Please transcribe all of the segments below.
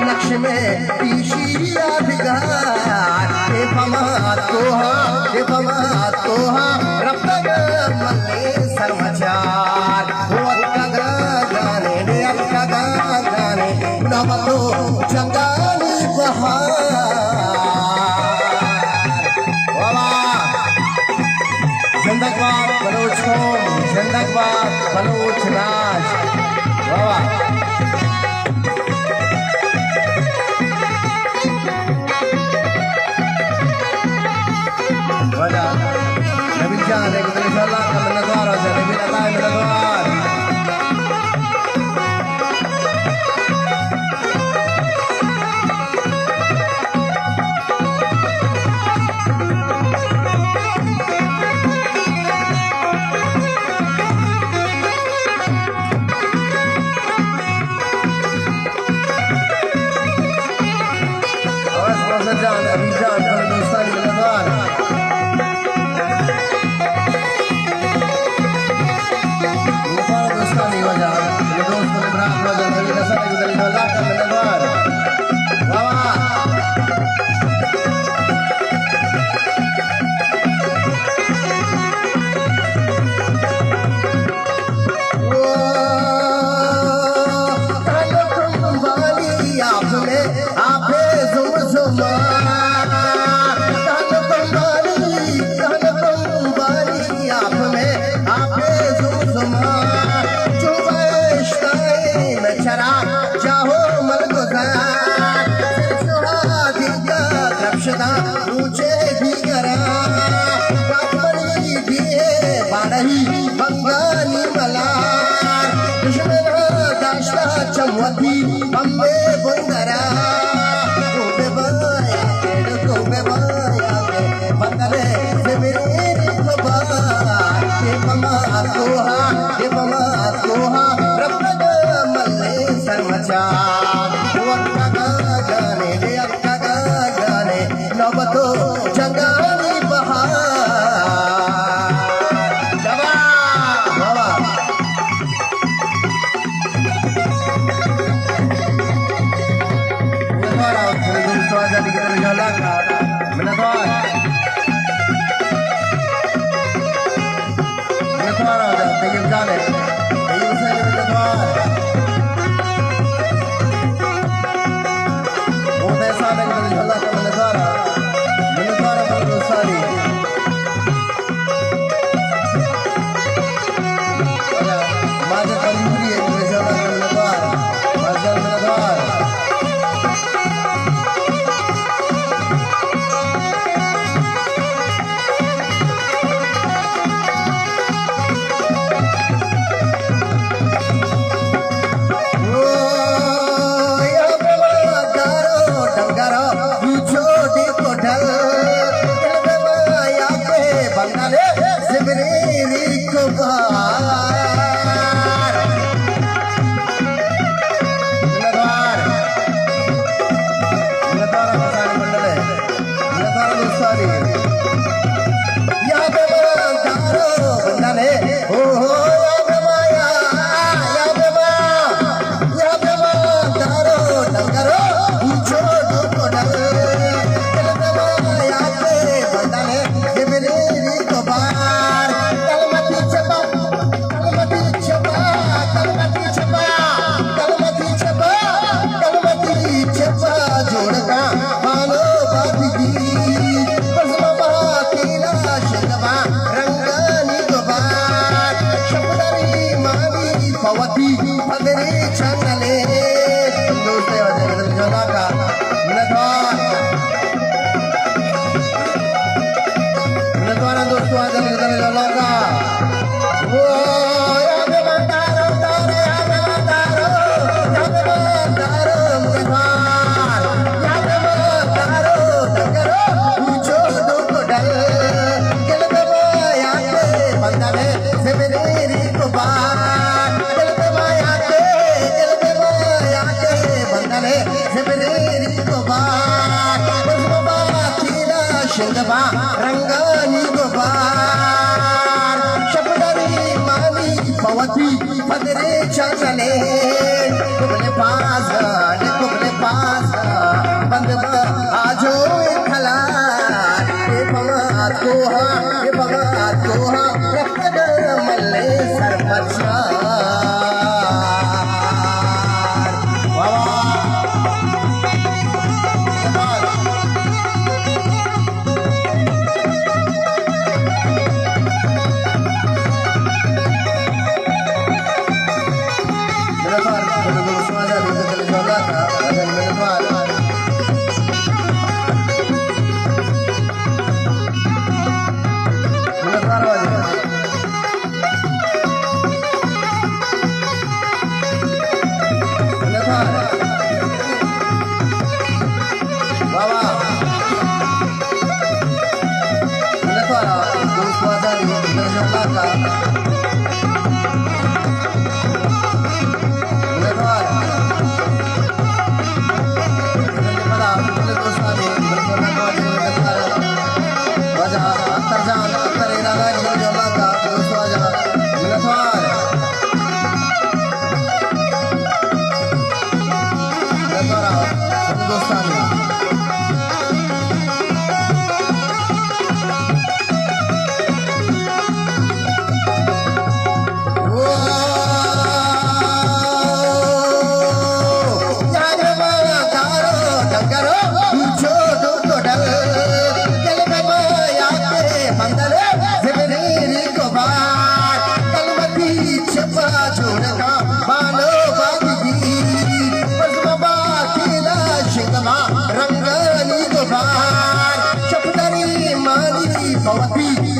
नक्श में पीशिया बिगार तोहा रब मल्ले सरमचार गाने नवतो चंगानी बहार जिंदाबाद बलोच कौम, जिंदाबाद बलोच राज। नबी जान एक दिन इंशाअल्लाह का मिलनवार हो जाए, नबी अता मिलनवार। जान अभी जान दोस्तानी मिलनवार ऊंचे भी करा भी बाड़ही बंगानी मला दुश्मन दाश्ता चमवती बम्बे बुंदरा कोबे बाया बंगले से मेरे तोहा रब मल्ले सरमचार नवतो चंगानी बहार। फगरी चंगले दोस्ते वजह जोला का मिनटवार दोस्तों आज जोला का वो याद मंदारो तारे याद मंदारो मिनटवार याद मंदारो तकरो पूछो दुख डल दिल में माया के बंदने से मेरी को बात दिल में माया के बंदने से मेरी को बात उसको बात ना शिंगबा रंगानी को बात शब्दरी मानी पवती फदरे चंगले कुबले पास बंद आजो खला ये बंगात को रखद मल्ले सरपंचा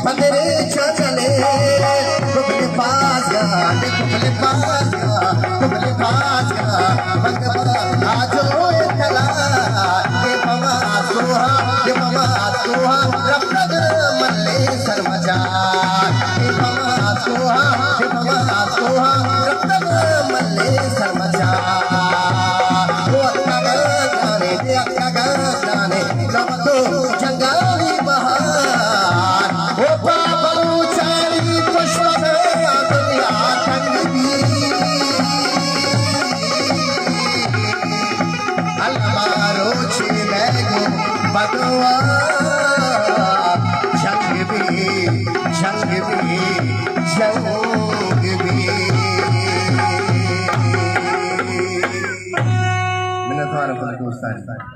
बंदरे चले कुबले पास बंद आजो खला ये पमा सोहा रब्बद मल्ले सरमजा ये पमा सोहा रब्बद मल्ले सरमजा वो अक्का गाने जब तो जंगाली बहार वो पापलू चाली पुष्प दुनिया ठंडी अलमारो छिलेगो बदवा जंग भी मैंने तुम्हारा दोस्त